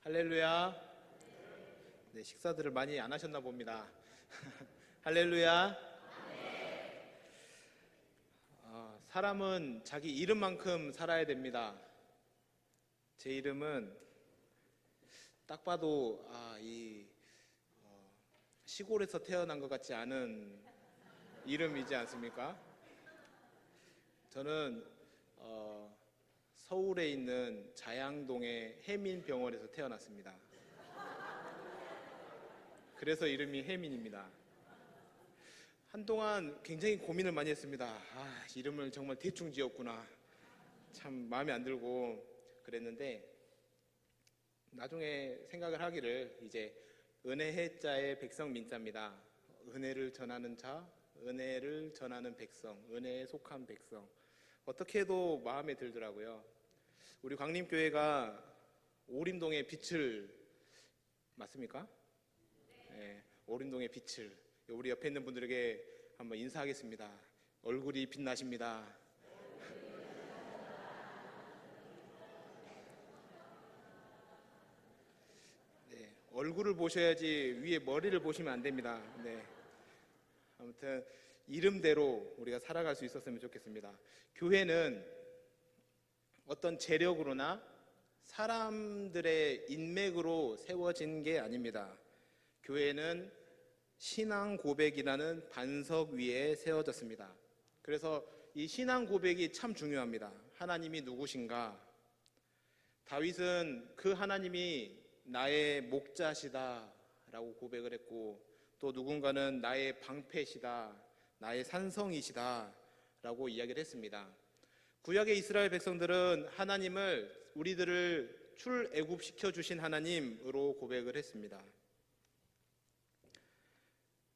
할렐루야. 네, 식사들을 많이 안 하셨나 봅니다. 할렐루야. 사람은 자기 이름만큼 살아야 됩니다. 제 이름은 딱 봐도 시골에서 태어난 것 같지 않은 이름이지 않습니까? 저는 서울에 있는 자양동의 혜민병원에서 태어났습니다. 그래서 이름이 혜민입니다. 한동안 굉장히 고민을 많이 했습니다. 이름을 정말 대충 지었구나. 참 마음에 안 들고 그랬는데 나중에 생각을 하기를 이제 은혜해자의 백성민자입니다. 은혜를 전하는 자, 은혜를 전하는 백성, 은혜에 속한 백성. 어떻게 해도 마음에 들더라고요. 우리 광림교회가 오림동의 빛을 맞습니까? 네, 오림동의 빛을. 우리 옆에 있는 분들에게 한번 인사하겠습니다. 얼굴이 빛나십니다. 네, 얼굴을 보셔야지 위에 머리를 보시면 안 됩니다. 네, 아무튼 이름대로 우리가 살아갈 수 있었으면 좋겠습니다. 교회는 어떤 재력으로나 사람들의 인맥으로 세워진 게 아닙니다. 교회는 신앙 고백이라는 반석 위에 세워졌습니다. 그래서 이 신앙 고백이 참 중요합니다. 하나님이 누구신가? 다윗은 그 하나님이 나의 목자시다 라고 고백을 했고, 또 누군가는 나의 방패시다, 나의 산성이시다 라고 이야기를 했습니다. 구약의 이스라엘 백성들은 하나님을 우리들을 출애굽시켜 주신 하나님으로 고백을 했습니다.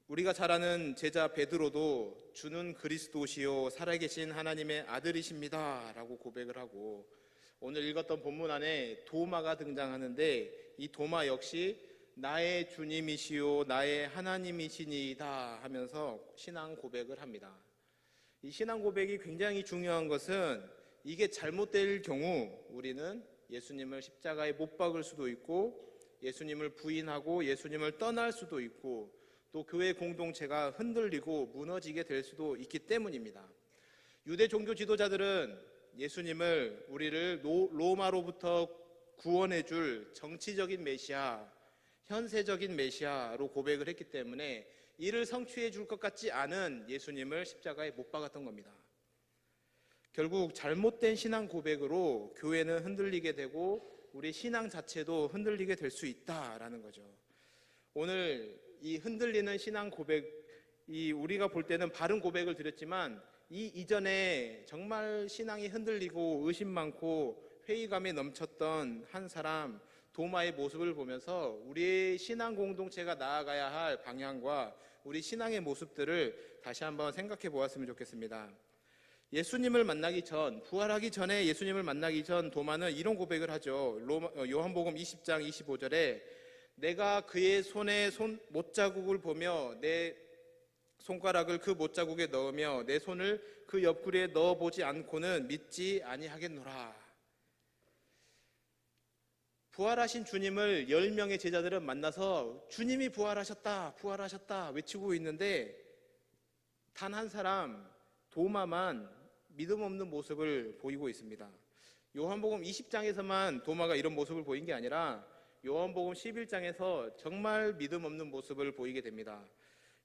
우리가 잘 아는 제자 베드로도 주는 그리스도시요 살아계신 하나님의 아들이십니다 라고 고백을 하고, 오늘 읽었던 본문 안에 도마가 등장하는데 이 도마 역시 나의 주님이시요 나의 하나님이시니이다 하면서 신앙 고백을 합니다. 이 신앙 고백이 굉장히 중요한 것은 이게 잘못될 경우 우리는 예수님을 십자가에 못 박을 수도 있고, 예수님을 부인하고 예수님을 떠날 수도 있고, 또 교회 공동체가 흔들리고 무너지게 될 수도 있기 때문입니다. 유대 종교 지도자들은 예수님을 우리를 로마로부터 구원해 줄 정치적인 메시아, 현세적인 메시아로 고백을 했기 때문에 이를 성취해 줄 것 같지 않은 예수님을 십자가에 못 박았던 겁니다. 결국 잘못된 신앙 고백으로 교회는 흔들리게 되고 우리 신앙 자체도 흔들리게 될 수 있다라는 거죠. 오늘 이 흔들리는 신앙 고백이 우리가 볼 때는 바른 고백을 드렸지만, 이 이전에 정말 신앙이 흔들리고 의심 많고 회의감에 넘쳤던 한 사람 도마의 모습을 보면서 우리의 신앙 공동체가 나아가야 할 방향과 우리 신앙의 모습들을 다시 한번 생각해 보았으면 좋겠습니다. 예수님을 만나기 전, 부활하기 전에 예수님을 만나기 전 도마는 이런 고백을 하죠. 요한복음 20장 25절에 내가 그의 손에 못자국을 보며 내 손가락을 그 못자국에 넣으며 내 손을 그 옆구리에 넣어보지 않고는 믿지 아니하겠노라. 부활하신 주님을 10명의 제자들은 만나서 주님이 부활하셨다, 부활하셨다 외치고 있는데 단 한 사람 도마만 믿음 없는 모습을 보이고 있습니다. 요한복음 20장에서만 도마가 이런 모습을 보인 게 아니라 요한복음 11장에서 정말 믿음 없는 모습을 보이게 됩니다.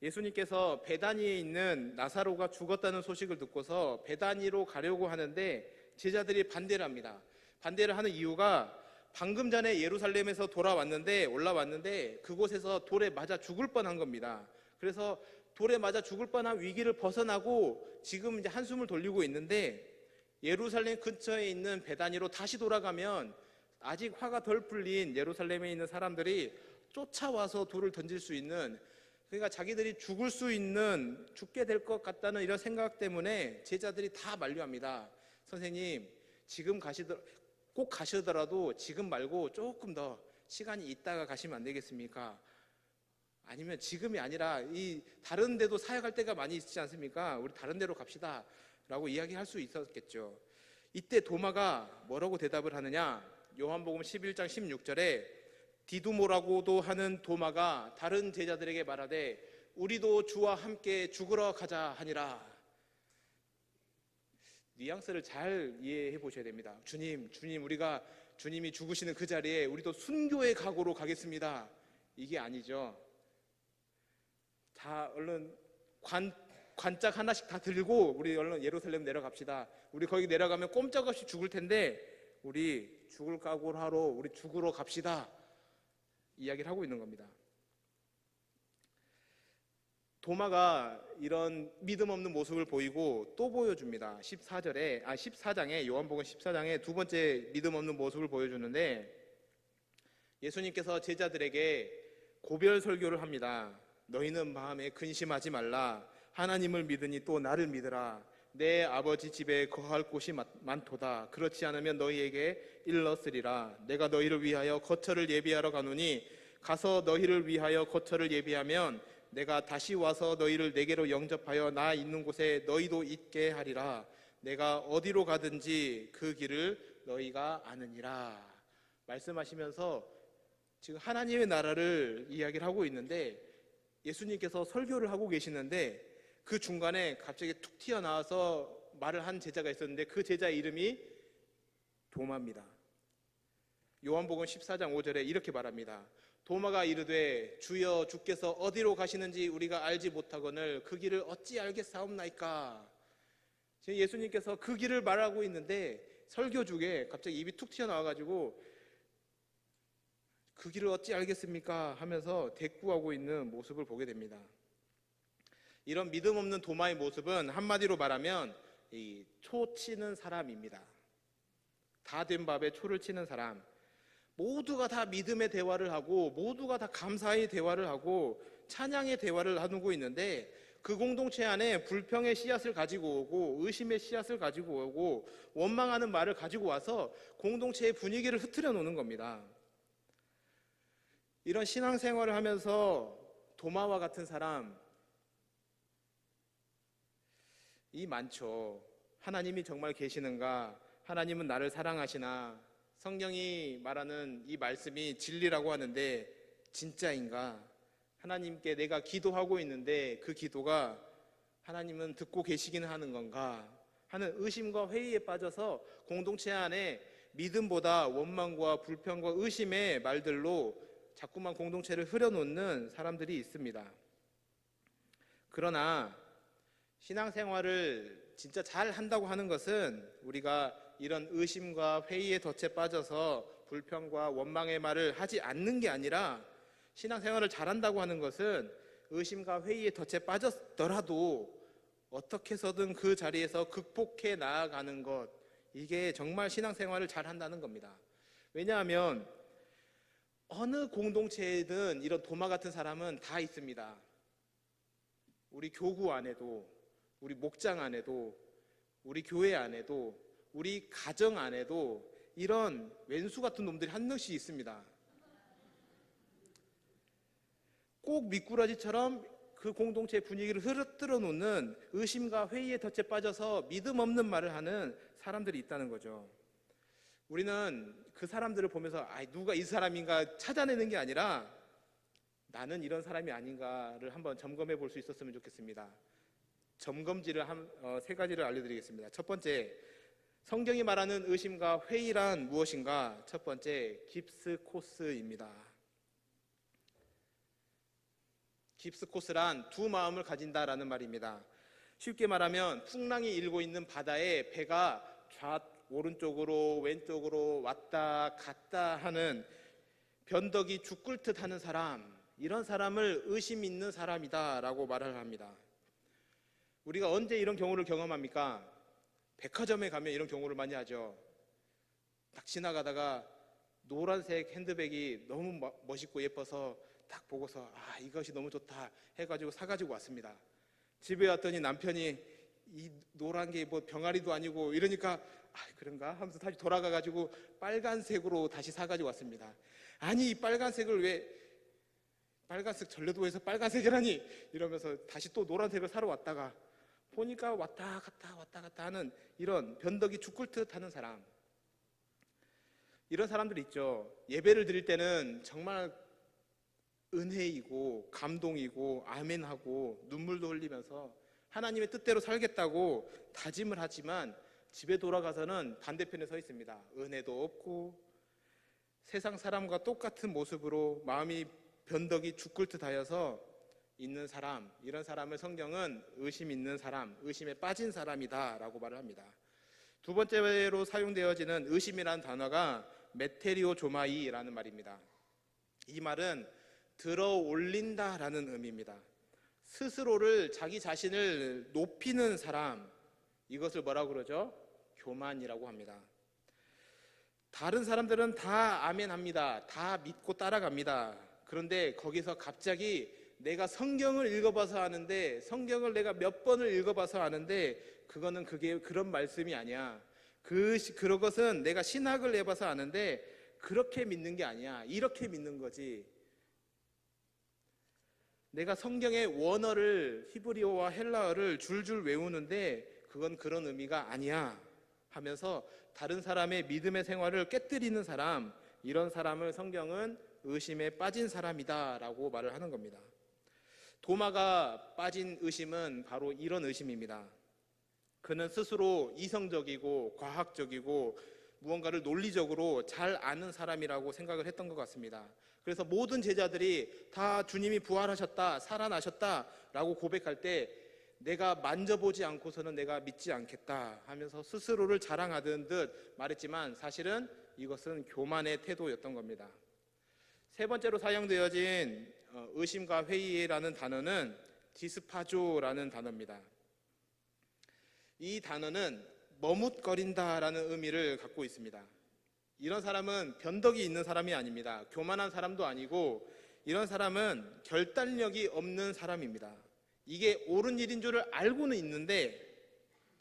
예수님께서 베다니에 있는 나사로가 죽었다는 소식을 듣고서 베다니로 가려고 하는데 제자들이 반대를 합니다. 반대를 하는 이유가 방금 전에 예루살렘에서 올라왔는데 그곳에서 돌에 맞아 죽을 뻔한 겁니다. 그래서 돌에 맞아 죽을 뻔한 위기를 벗어나고 지금 이제 한숨을 돌리고 있는데, 예루살렘 근처에 있는 베다니로 다시 돌아가면 아직 화가 덜 풀린 예루살렘에 있는 사람들이 쫓아와서 돌을 던질 수 있는, 그러니까 자기들이 죽게 될 것 같다는 이런 생각 때문에 제자들이 다 만류합니다. 선생님, 꼭 가시더라도 지금 말고 조금 더 시간이 있다가 가시면 안 되겠습니까? 아니면 지금이 아니라 이 다른 데도 사역할 때가 많이 있지 않습니까? 우리 다른 데로 갑시다 라고 이야기할 수 있었겠죠. 이때 도마가 뭐라고 대답을 하느냐? 요한복음 11장 16절에 디두모라고도 하는 도마가 다른 제자들에게 말하되 우리도 주와 함께 죽으러 가자 하니라. 뉘앙스를 잘 이해해 보셔야 됩니다. 주님, 우리가 주님이 죽으시는 그 자리에 우리도 순교의 각오로 가겠습니다. 이게 아니죠. 자, 얼른 관짝 하나씩 다 들고 우리 얼른 예루살렘 내려갑시다. 우리 거기 내려가면 꼼짝없이 죽을 텐데 우리 죽을 각오를 하러 우리 죽으러 갑시다. 이야기를 하고 있는 겁니다. 도마가 이런 믿음 없는 모습을 보이고 또 보여줍니다. 14장에 요한복음 14장에 두 번째 믿음 없는 모습을 보여주는데 예수님께서 제자들에게 고별 설교를 합니다. 너희는 마음에 근심하지 말라. 하나님을 믿으니 또 나를 믿으라. 내 아버지 집에 거할 곳이 많도다. 그렇지 않으면 너희에게 일렀으리라. 내가 너희를 위하여 거처를 예비하러 가노니 가서 너희를 위하여 거처를 예비하면 내가 다시 와서 너희를 내게로 영접하여 나 있는 곳에 너희도 있게 하리라. 내가 어디로 가든지 그 길을 너희가 아느니라. 말씀하시면서 지금 하나님의 나라를 이야기를 하고 있는데 예수님께서 설교를 하고 계시는데 그 중간에 갑자기 툭 튀어나와서 말을 한 제자가 있었는데 그 제자의 이름이 도마입니다. 요한복음 14장 5절에 이렇게 말합니다. 도마가 이르되 주여 주께서 어디로 가시는지 우리가 알지 못하거늘 그 길을 어찌 알겠사옵나이까. 지금 예수님께서 그 길을 말하고 있는데 설교 중에 갑자기 입이 툭 튀어나와가지고 그 길을 어찌 알겠습니까 하면서 대꾸하고 있는 모습을 보게 됩니다. 이런 믿음 없는 도마의 모습은 한마디로 말하면 이 초 치는 사람입니다. 다 된 밥에 초를 치는 사람. 모두가 다 믿음의 대화를 하고 모두가 다 감사의 대화를 하고 찬양의 대화를 나누고 있는데 그 공동체 안에 불평의 씨앗을 가지고 오고 의심의 씨앗을 가지고 오고 원망하는 말을 가지고 와서 공동체의 분위기를 흐트려 놓는 겁니다. 이런 신앙생활을 하면서 도마와 같은 사람 이 많죠. 하나님이 정말 계시는가? 하나님은 나를 사랑하시나? 성경이 말하는 이 말씀이 진리라고 하는데 진짜인가? 하나님께 내가 기도하고 있는데 그 기도가 하나님은 듣고 계시기는 하는 건가? 하는 의심과 회의에 빠져서 공동체 안에 믿음보다 원망과 불평과 의심의 말들로 자꾸만 공동체를 흐려놓는 사람들이 있습니다. 그러나 신앙생활을 진짜 잘 한다고 하는 것은 우리가 이런 의심과 회의의 덫에 빠져서 불평과 원망의 말을 하지 않는 게 아니라 신앙생활을 잘한다고 하는 것은 의심과 회의의 덫에 빠졌더라도 어떻게 해서든 그 자리에서 극복해 나아가는 것, 이게 정말 신앙생활을 잘한다는 겁니다. 왜냐하면 어느 공동체에든 이런 도마 같은 사람은 다 있습니다. 우리 교구 안에도, 우리 목장 안에도, 우리 교회 안에도, 우리 가정 안에도 이런 왼수 같은 놈들이 한 명씩 있습니다. 꼭 미꾸라지처럼 그 공동체 분위기를 흐트러 놓는 의심과 회의의 덫에 빠져서 믿음 없는 말을 하는 사람들이 있다는 거죠. 우리는 그 사람들을 보면서 누가 이 사람인가 찾아내는 게 아니라 나는 이런 사람이 아닌가를 한번 점검해 볼 수 있었으면 좋겠습니다. 점검지를 세 가지를 알려드리겠습니다. 첫 번째, 성경이 말하는 의심과 회의란 무엇인가? 첫 번째, 깁스코스입니다. 깁스코스란 두 마음을 가진다라는 말입니다. 쉽게 말하면 풍랑이 일고 있는 바다에 배가 오른쪽으로 왼쪽으로 왔다 갔다 하는 변덕이 죽을 듯 하는 사람, 이런 사람을 의심 있는 사람이다라고 말을 합니다. 우리가 언제 이런 경우를 경험합니까? 백화점에 가면 이런 경우를 많이 하죠. 딱 지나가다가 노란색 핸드백이 너무 멋있고 예뻐서 딱 보고서 이것이 너무 좋다 해가지고 사가지고 왔습니다. 집에 왔더니 남편이 이 노란 게 뭐 병아리도 아니고 이러니까 그런가 하면서 다시 돌아가가지고 빨간색으로 다시 사가지고 왔습니다. 아니 이 빨간색을 왜 빨간색 전래도에서 빨간색이라니 이러면서 다시 또 노란색을 사러 왔다가 보니까 왔다 갔다 하는 이런 변덕이 죽을 듯 하는 사람, 이런 사람들 있죠. 예배를 드릴 때는 정말 은혜이고 감동이고 아멘하고 눈물도 흘리면서 하나님의 뜻대로 살겠다고 다짐을 하지만 집에 돌아가서는 반대편에 서 있습니다. 은혜도 없고 세상 사람과 똑같은 모습으로 마음이 변덕이 죽을 듯 하여서 있는 사람, 이런 사람을 성경은 의심 있는 사람, 의심에 빠진 사람이다 라고 말을 합니다. 두 번째로 사용되어지는 의심이라는 단어가 메테리오 조마이라는 말입니다. 이 말은 들어 올린다라는 의미입니다. 스스로를, 자기 자신을 높이는 사람, 이것을 뭐라고 그러죠? 교만이라고 합니다. 다른 사람들은 다 아멘합니다. 다 믿고 따라갑니다. 그런데 거기서 갑자기 내가 성경을 읽어봐서 아는데, 성경을 내가 몇 번을 읽어봐서 아는데 그게 그런 말씀이 아니야. 그런 것은 내가 신학을 해봐서 아는데 그렇게 믿는 게 아니야. 이렇게 믿는 거지. 내가 성경의 원어를, 히브리어와 헬라어를 줄줄 외우는데 그건 그런 의미가 아니야 하면서 다른 사람의 믿음의 생활을 깨뜨리는 사람, 이런 사람을 성경은 의심에 빠진 사람이다 라고 말을 하는 겁니다. 도마가 빠진 의심은 바로 이런 의심입니다. 그는 스스로 이성적이고 과학적이고 무언가를 논리적으로 잘 아는 사람이라고 생각을 했던 것 같습니다. 그래서 모든 제자들이 다 주님이 부활하셨다, 살아나셨다 라고 고백할 때 내가 만져보지 않고서는 내가 믿지 않겠다 하면서 스스로를 자랑하던 듯 말했지만 사실은 이것은 교만의 태도였던 겁니다. 세 번째로 사용되어진 의심과 회의라는 단어는 디스파조라는 단어입니다. 이 단어는 머뭇거린다라는 의미를 갖고 있습니다. 이런 사람은 변덕이 있는 사람이 아닙니다. 교만한 사람도 아니고 이런 사람은 결단력이 없는 사람입니다. 이게 옳은 일인 줄 알고는 있는데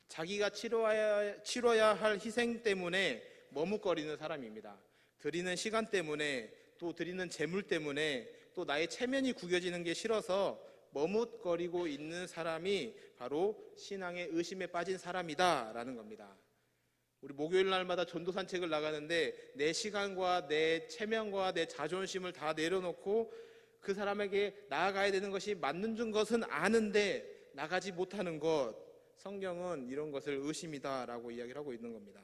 자기가 치러야 할 희생 때문에 머뭇거리는 사람입니다. 드리는 시간 때문에, 또 드리는 재물 때문에, 또 나의 체면이 구겨지는 게 싫어서 머뭇거리고 있는 사람이 바로 신앙의 의심에 빠진 사람이다라는 겁니다. 우리 목요일 날마다 전도 산책을 나가는데 내 시간과 내 체면과 내 자존심을 다 내려놓고 그 사람에게 나아가야 되는 것이 맞는 것은 아는데 나가지 못하는 것, 성경은 이런 것을 의심이다라고 이야기를 하고 있는 겁니다.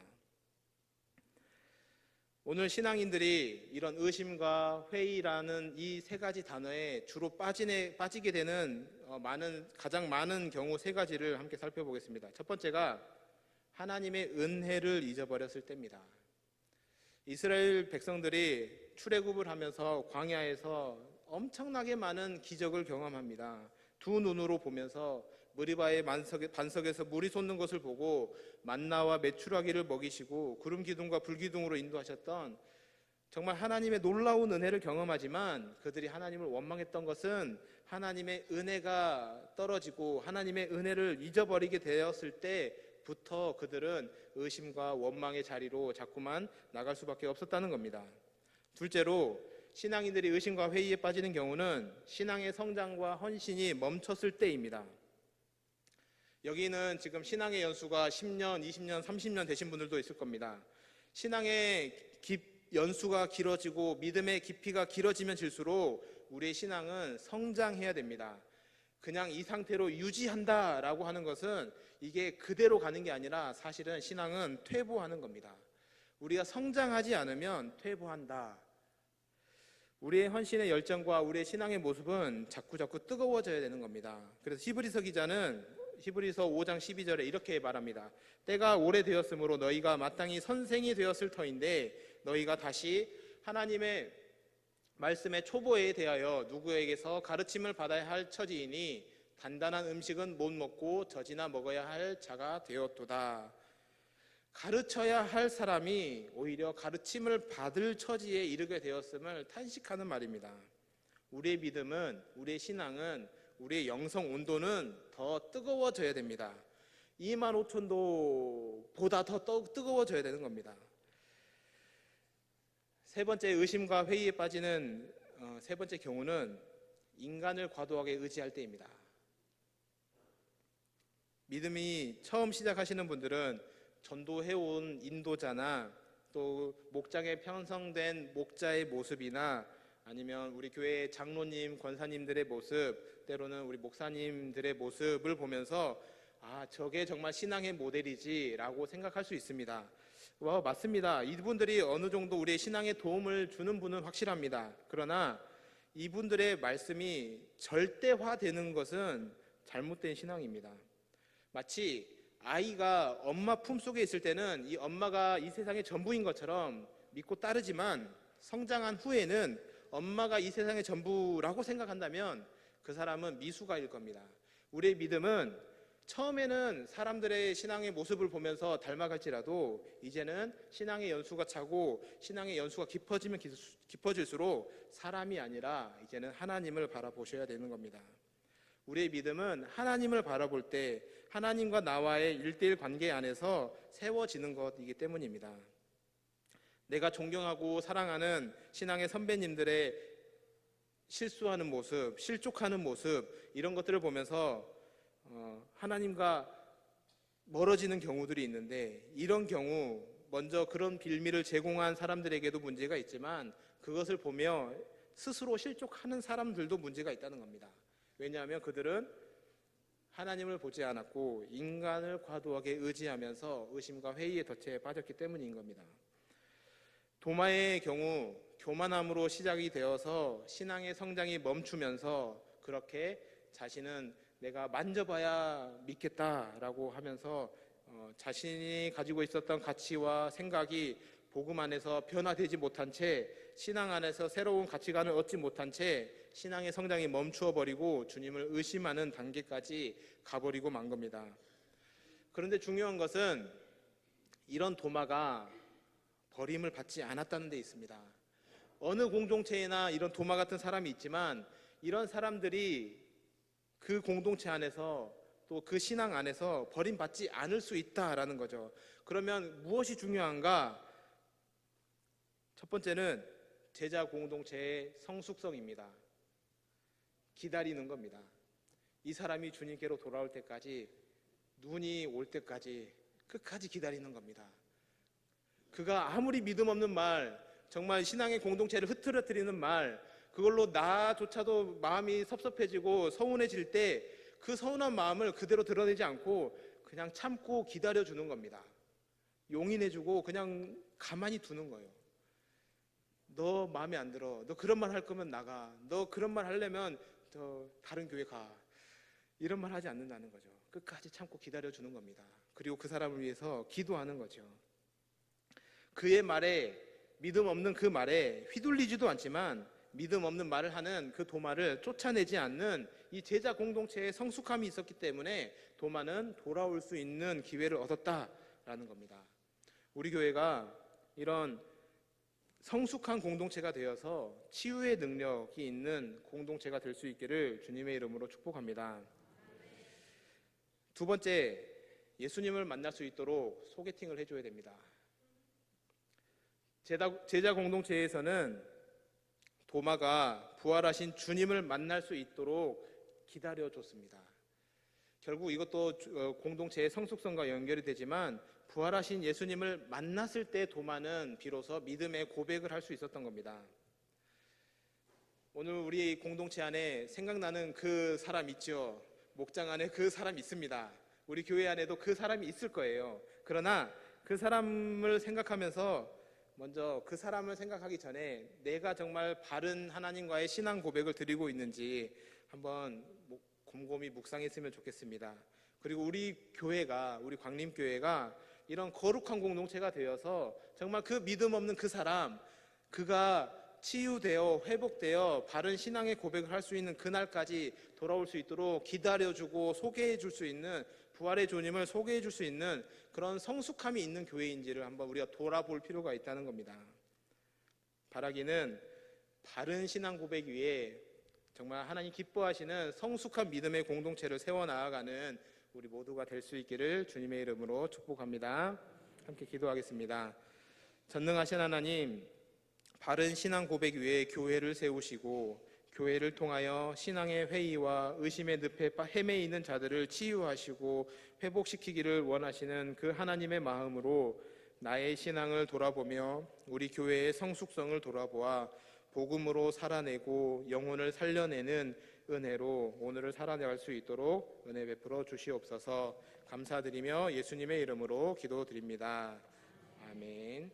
오늘 신앙인들이 이런 의심과 회의라는 이 세 가지 단어에 주로 빠지게 되는 가장 많은 경우 세 가지를 함께 살펴보겠습니다. 첫 번째가 하나님의 은혜를 잊어버렸을 때입니다. 이스라엘 백성들이 출애굽을 하면서 광야에서 엄청나게 많은 기적을 경험합니다. 두 눈으로 보면서 머리바의 반석에서 물이 솟는 것을 보고 만나와 메추라기를 먹이시고 구름 기둥과 불 기둥으로 인도하셨던 정말 하나님의 놀라운 은혜를 경험하지만 그들이 하나님을 원망했던 것은 하나님의 은혜가 떨어지고 하나님의 은혜를 잊어버리게 되었을 때부터 그들은 의심과 원망의 자리로 자꾸만 나갈 수밖에 없었다는 겁니다. 둘째로 신앙인들이 의심과 회의에 빠지는 경우는 신앙의 성장과 헌신이 멈췄을 때입니다. 여기는 지금 신앙의 연수가 10년, 20년, 30년 되신 분들도 있을 겁니다. 신앙의 연수가 길어지고 믿음의 깊이가 길어지면 질수록 우리의 신앙은 성장해야 됩니다. 그냥 이 상태로 유지한다라고 하는 것은 이게 그대로 가는 게 아니라 사실은 신앙은 퇴보하는 겁니다. 우리가 성장하지 않으면 퇴보한다. 우리의 헌신의 열정과 우리의 신앙의 모습은 자꾸 뜨거워져야 되는 겁니다. 그래서 히브리서 기자는 히브리서 5장 12절에 이렇게 말합니다. 때가 오래되었으므로 너희가 마땅히 선생이 되었을 터인데 너희가 다시 하나님의 말씀의 초보에 대하여 누구에게서 가르침을 받아야 할 처지이니 단단한 음식은 못 먹고 젖이나 먹어야 할 자가 되었도다. 가르쳐야 할 사람이 오히려 가르침을 받을 처지에 이르게 되었음을 탄식하는 말입니다. 우리의 믿음은, 우리의 신앙은, 우리의 영성 온도는 더 뜨거워져야 됩니다. 25,000도보다 더 뜨거워져야 되는 겁니다. 세 번째 의심과 회의에 빠지는 세 번째 경우는 인간을 과도하게 의지할 때입니다. 믿음이 처음 시작하시는 분들은 전도해온 인도자나 또 목장에 편성된 목자의 모습이나 아니면 우리 교회 장로님, 권사님들의 모습, 때로는 우리 목사님들의 모습을 보면서 저게 정말 신앙의 모델이지라고 생각할 수 있습니다. 맞습니다. 이분들이 어느 정도 우리의 신앙에 도움을 주는 분은 확실합니다. 그러나 이분들의 말씀이 절대화되는 것은 잘못된 신앙입니다. 마치 아이가 엄마 품속에 있을 때는 이 엄마가 이 세상의 전부인 것처럼 믿고 따르지만 성장한 후에는 엄마가 이 세상의 전부라고 생각한다면 그 사람은 미숙아일 겁니다. 우리의 믿음은 처음에는 사람들의 신앙의 모습을 보면서 닮아갈지라도 이제는 신앙의 연수가 차고 신앙의 연수가 깊어지면 깊어질수록 사람이 아니라 이제는 하나님을 바라보셔야 되는 겁니다. 우리의 믿음은 하나님을 바라볼 때 하나님과 나와의 1:1 관계 안에서 세워지는 것이기 때문입니다. 내가 존경하고 사랑하는 신앙의 선배님들의 실수하는 모습, 실족하는 모습, 이런 것들을 보면서 하나님과 멀어지는 경우들이 있는데, 이런 경우 먼저 그런 빌미를 제공한 사람들에게도 문제가 있지만 그것을 보며 스스로 실족하는 사람들도 문제가 있다는 겁니다. 왜냐하면 그들은 하나님을 보지 않았고 인간을 과도하게 의지하면서 의심과 회의의 덫에 빠졌기 때문인 겁니다. 도마의 경우 교만함으로 시작이 되어서 신앙의 성장이 멈추면서 그렇게 자신은 내가 만져봐야 믿겠다라고 하면서 자신이 가지고 있었던 가치와 생각이 복음 안에서 변화되지 못한 채, 신앙 안에서 새로운 가치관을 얻지 못한 채 신앙의 성장이 멈추어 버리고 주님을 의심하는 단계까지 가버리고 만 겁니다. 그런데 중요한 것은 이런 도마가 버림을 받지 않았다는 데 있습니다. 어느 공동체에나 이런 도마 같은 사람이 있지만 이런 사람들이 그 공동체 안에서 또 그 신앙 안에서 버림받지 않을 수 있다라는 거죠. 그러면 무엇이 중요한가? 첫 번째는 제자 공동체의 성숙성입니다. 기다리는 겁니다. 이 사람이 주님께로 돌아올 때까지, 눈이 올 때까지 끝까지 기다리는 겁니다. 그가 아무리 믿음 없는 말, 정말 신앙의 공동체를 흐트러뜨리는 말, 그걸로 나조차도 마음이 섭섭해지고 서운해질 때 그 서운한 마음을 그대로 드러내지 않고 그냥 참고 기다려주는 겁니다. 용인해주고 그냥 가만히 두는 거예요. 너 마음에 안 들어, 너 그런 말 할 거면 나가, 너 그런 말 하려면 다른 교회 가, 이런 말 하지 않는다는 거죠. 끝까지 참고 기다려주는 겁니다. 그리고 그 사람을 위해서 기도하는 거죠. 그의 말에, 믿음 없는 그 말에 휘둘리지도 않지만 믿음 없는 말을 하는 그 도마를 쫓아내지 않는 이 제자 공동체의 성숙함이 있었기 때문에 도마는 돌아올 수 있는 기회를 얻었다라는 겁니다. 우리 교회가 이런 성숙한 공동체가 되어서 치유의 능력이 있는 공동체가 될 수 있기를 주님의 이름으로 축복합니다. 두 번째, 예수님을 만날 수 있도록 소개팅을 해줘야 됩니다. 제자 공동체에서는 도마가 부활하신 주님을 만날 수 있도록 기다려줬습니다. 결국 이것도 공동체의 성숙성과 연결이 되지만 부활하신 예수님을 만났을 때 도마는 비로소 믿음의 고백을 할 수 있었던 겁니다. 오늘 우리 공동체 안에 생각나는 그 사람 있죠? 목장 안에 그 사람 있습니다. 우리 교회 안에도 그 사람이 있을 거예요. 그러나 그 사람을 생각하면서 먼저 그 사람을 생각하기 전에 내가 정말 바른 하나님과의 신앙 고백을 드리고 있는지 한번 곰곰이 묵상했으면 좋겠습니다. 그리고 우리 교회가, 우리 광림교회가 이런 거룩한 공동체가 되어서 정말 그 믿음 없는 그 사람, 그가 치유되어 회복되어 바른 신앙의 고백을 할 수 있는 그날까지 돌아올 수 있도록 기다려주고 소개해 줄 수 있는, 부활의 주님을 소개해 줄 수 있는 그런 성숙함이 있는 교회인지를 한번 우리가 돌아볼 필요가 있다는 겁니다. 바라기는 바른 신앙 고백 위에 정말 하나님 기뻐하시는 성숙한 믿음의 공동체를 세워나가는 우리 모두가 될 수 있기를 주님의 이름으로 축복합니다. 함께 기도하겠습니다. 전능하신 하나님, 바른 신앙 고백 위에 교회를 세우시고 교회를 통하여 신앙의 회의와 의심의 늪에 헤매 있는 자들을 치유하시고 회복시키기를 원하시는 그 하나님의 마음으로 나의 신앙을 돌아보며 우리 교회의 성숙성을 돌아보아 복음으로 살아내고 영혼을 살려내는 은혜로 오늘을 살아내갈 수 있도록 은혜 베풀어 주시옵소서. 감사드리며 예수님의 이름으로 기도드립니다. 아멘.